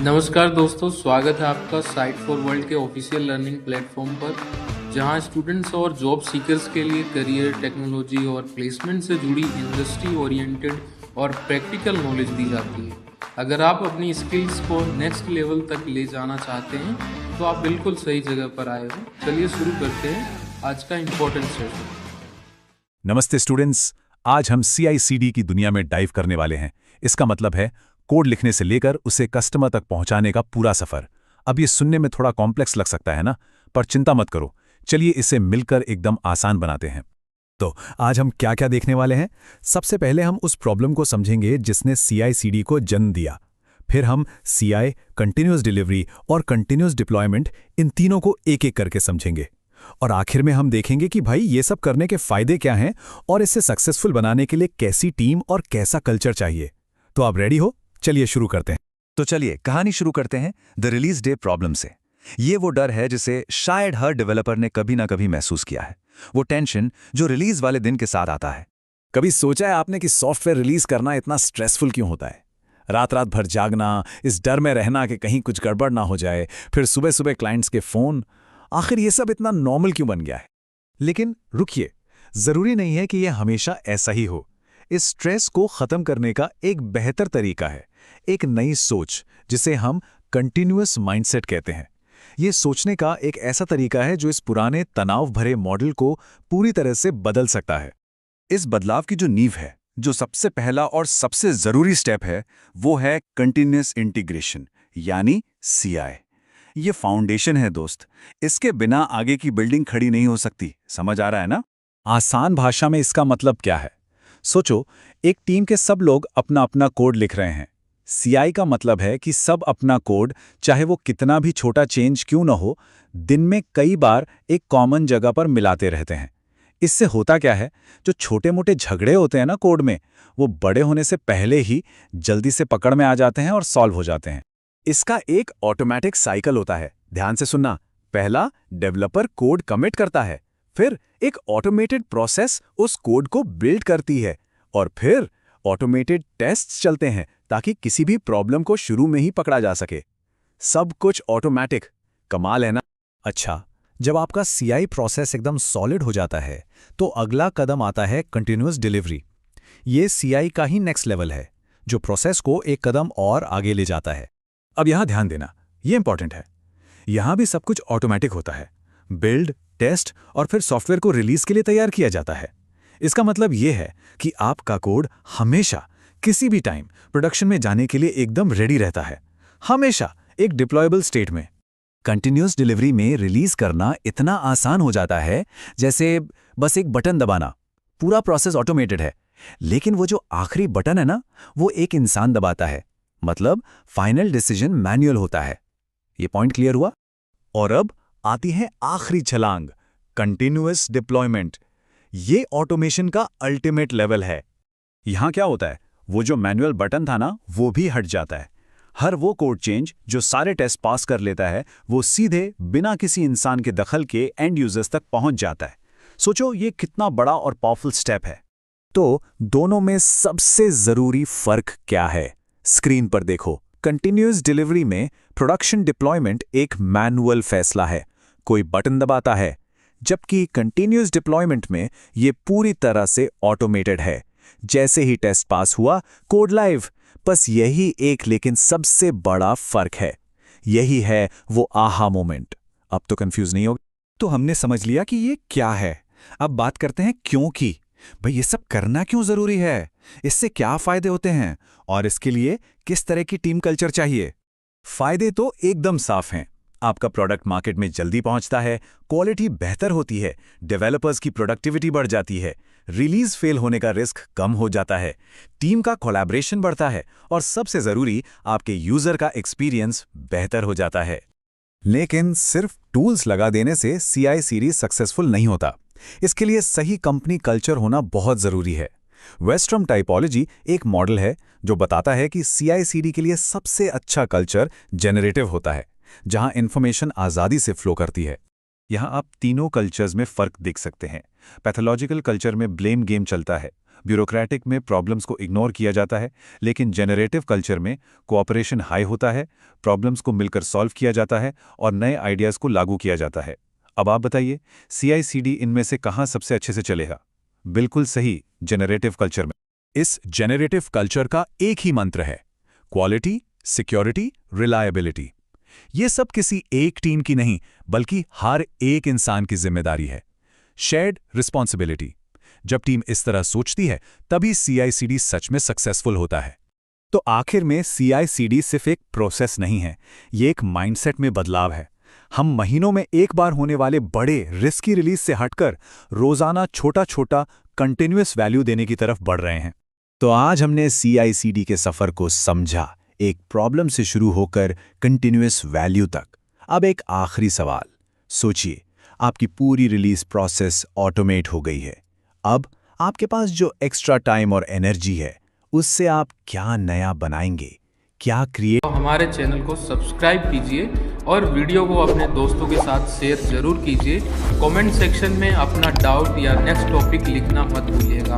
नमस्कार दोस्तों, स्वागत है आपका साइट फॉर वर्ल्ड के ऑफिशियल लर्निंग प्लेटफॉर्म पर, जहां स्टूडेंट्स और जॉब सीकर्स के लिए करियर, टेक्नोलॉजी और प्लेसमेंट से जुड़ी इंडस्ट्री ओरिएंटेड और प्रैक्टिकल नॉलेज दी जाती है। अगर आप अपनी स्किल्स को नेक्स्ट लेवल तक ले जाना चाहते हैं तो आप बिल्कुल सही जगह पर आए हो। चलिए शुरू करते हैं आज का इम्पोर्टेंट सेशन। नमस्ते स्टूडेंट्स, आज हम CI/CD की दुनिया में डाइव करने वाले हैं। इसका मतलब है कोड लिखने से लेकर उसे कस्टमर तक पहुंचाने का पूरा सफर। अब ये सुनने में थोड़ा कॉम्प्लेक्स लग सकता है ना, पर चिंता मत करो, चलिए इसे मिलकर एकदम आसान बनाते हैं। तो आज हम क्या क्या देखने वाले हैं? सबसे पहले हम उस प्रॉब्लम को समझेंगे जिसने CI/CD को जन्म दिया। फिर हम CI, कंटिन्यूअस डिलीवरी और कंटिन्यूअस डिप्लॉयमेंट, इन तीनों को एक एक करके समझेंगे। और आखिर में हम देखेंगे कि भाई ये सब करने के फायदे क्या हैं और इसे सक्सेसफुल बनाने के लिए कैसी टीम और कैसा कल्चर चाहिए। तो आप रेडी हो? चलिए शुरू करते हैं। तो चलिए कहानी शुरू करते हैं द रिलीज डे प्रॉब्लम से। ये वो डर है जिसे शायद हर डेवलपर ने कभी ना कभी महसूस किया है। वो टेंशन जो रिलीज वाले दिन के साथ आता है। कभी सोचा है आपने कि सॉफ्टवेयर रिलीज करना इतना स्ट्रेसफुल क्यों होता है? रात रात भर जागना, इस डर में रहना कि कहीं कुछ गड़बड़ ना हो जाए, फिर सुबह सुबह क्लाइंट्स के फोन, आखिर ये सब इतना नॉर्मल क्यों बन गया है? लेकिन रुकिए, जरूरी नहीं है कि यह हमेशा ऐसा ही हो। इस स्ट्रेस को खत्म करने का एक बेहतर तरीका है, एक नई सोच, जिसे हम कंटिन्यूअस माइंडसेट कहते हैं। ये सोचने का एक ऐसा तरीका है जो इस पुराने तनाव भरे मॉडल को पूरी तरह से बदल सकता है। इस बदलाव की जो नींव है, जो सबसे पहला और सबसे जरूरी स्टेप है, वो है कंटिन्यूअस इंटीग्रेशन, यानी CI। ये फाउंडेशन है दोस्त। इसके बिना आगे की बिल्डिंग खड़ी नहीं हो सकती। समझ आ रहा है ना? आसान भाषा में इसका मतलब क्या है? सोचो, एक टीम के सब लोग अपना अपना कोड लिख रहे हैं। CI का मतलब है कि सब अपना कोड, चाहे वो कितना भी छोटा चेंज क्यों न हो, दिन में कई बार एक कॉमन जगह पर मिलाते रहते हैं। इससे होता क्या है, जो छोटे मोटे झगड़े होते हैं ना कोड में, वो बड़े होने से पहले ही जल्दी से पकड़ में आ जाते हैं और सॉल्व हो जाते हैं। इसका एक ऑटोमेटिक साइकिल होता है। ध्यान से सुनना। पहला, डेवलपर कोड कमिट करता है, फिर एक ऑटोमेटेड प्रोसेस उस कोड को बिल्ड करती है, और फिर ऑटोमेटेड टेस्ट्स चलते हैं ताकि किसी भी प्रॉब्लम को शुरू में ही पकड़ा जा सके। सब कुछ ऑटोमेटिक। कमाल है ना? अच्छा, जब आपका CI प्रोसेस एकदम सॉलिड हो जाता है, तो अगला कदम आता है कंटिन्यूअस डिलीवरी। ये CI का ही नेक्स्ट लेवल है, जो प्रोसेस को एक कदम और आगे ले जाता है। अब यहां ध्यान देना, ये इंपॉर्टेंट है। यहां भी सब कुछ ऑटोमेटिक होता है। बिल्ड, टेस्ट और फिर सॉफ्टवेयर को रिलीज के लिए तैयार किया जाता है। इसका मतलब यह है कि आपका कोड हमेशा किसी भी टाइम प्रोडक्शन में जाने के लिए एकदम रेडी रहता है, हमेशा एक डिप्लॉयबल स्टेट में। कंटिन्यूअस डिलीवरी में रिलीज करना इतना आसान हो जाता है जैसे बस एक बटन दबाना। पूरा प्रोसेस ऑटोमेटेड है, लेकिन वो जो आखिरी बटन है ना, वो एक इंसान दबाता है। मतलब फाइनल डिसीजन मैन्युअल होता है। ये पॉइंट क्लियर हुआ? और अब आती है आखिरी छलांग, कंटिन्यूअस डिप्लॉयमेंट। ये ऑटोमेशन का अल्टीमेट लेवल है। यहां क्या होता है, वो जो मैनुअल बटन था ना, वो भी हट जाता है। हर वो कोड चेंज जो सारे टेस्ट पास कर लेता है, वो सीधे बिना किसी इंसान के दखल के एंड यूजर्स तक पहुंच जाता है। सोचो ये कितना बड़ा और पावरफुल स्टेप है। तो दोनों में सबसे जरूरी फर्क क्या है? स्क्रीन पर देखो। कंटिन्यूअस डिलीवरी में प्रोडक्शन डिप्लॉयमेंट एक मैनुअल फैसला है, कोई बटन दबाता है, जबकि कंटिन्यूअस डिप्लॉयमेंट में ये पूरी तरह से ऑटोमेटेड है। जैसे ही टेस्ट पास हुआ, कोड लाइव। बस यही एक लेकिन सबसे बड़ा फर्क है। यही है वो आहा मोमेंट। अब तो कंफ्यूज नहीं होगा? तो हमने समझ लिया कि ये क्या है। अब बात करते हैं क्यों की। भाई ये सब करना क्यों जरूरी है? इससे क्या फायदे होते हैं और इसके लिए किस तरह की टीम कल्चर चाहिए? फायदे तो एकदम साफ हैं। आपका प्रोडक्ट मार्केट में जल्दी पहुंचता है, क्वालिटी बेहतर होती है, डेवलपर्स की प्रोडक्टिविटी बढ़ जाती है, रिलीज फेल होने का रिस्क कम हो जाता है, टीम का कोलैबोरेशन बढ़ता है, और सबसे जरूरी, आपके यूजर का एक्सपीरियंस बेहतर हो जाता है। लेकिन सिर्फ टूल्स लगा देने से CI/CD सक्सेसफुल नहीं होता। इसके लिए सही कंपनी कल्चर होना बहुत जरूरी है। वेस्ट्रम टाइपोलॉजी एक मॉडल है जो बताता है कि CI/CD के लिए सबसे अच्छा कल्चर जेनरेटिव होता है, जहां इंफॉर्मेशन आजादी से फ्लो करती है। यहाँ आप तीनों कल्चर्स में फ़र्क देख सकते हैं। पैथोलॉजिकल कल्चर में ब्लेम गेम चलता है, ब्यूरोक्रेटिक में प्रॉब्लम्स को इग्नोर किया जाता है, लेकिन जेनरेटिव कल्चर में कोऑपरेशन हाई होता है, प्रॉब्लम्स को मिलकर सॉल्व किया जाता है और नए आइडियाज़ को लागू किया जाता है। अब आप बताइए, CICD इनमें से कहाँ सबसे अच्छे से चलेगा? बिल्कुल सही, जेनरेटिव कल्चर में। इस जेनरेटिव कल्चर का एक ही मंत्र है, क्वालिटी, सिक्योरिटी, रिलायबिलिटी। ये सब किसी एक टीम की नहीं, बल्कि हर एक इंसान की जिम्मेदारी है। Shared responsibility. जब टीम इस तरह सोचती है, तभी CICD सच में सक्सेसफुल होता है। तो आखिर में CICD सिर्फ एक प्रोसेस नहीं है, ये एक माइंडसेट में बदलाव है। हम महीनों में एक बार होने वाले बड़े रिस्की रिलीज से हटकर रोजाना छोटा छोटा कंटिन्यूअस वैल्यू देने की तरफ बढ़ रहे हैं। तो आज हमने CICD के सफर को समझा, एक प्रॉब्लम से शुरू होकर कंटिन्यूअस वैल्यू तक। अब एक आखिरी सवाल, सोचिए, आपकी पूरी रिलीज प्रोसेस ऑटोमेट हो गई है। अब आपके पास जो एक्स्ट्रा टाइम और एनर्जी है, उससे आप क्या नया बनाएंगे, क्या क्रिएट। तो हमारे चैनल को सब्सक्राइब कीजिए और वीडियो को अपने दोस्तों के साथ शेयर जरूर कीजिए। कमेंट सेक्शन में अपना डाउट या नेक्स्ट टॉपिक लिखना मत भूलिएगा।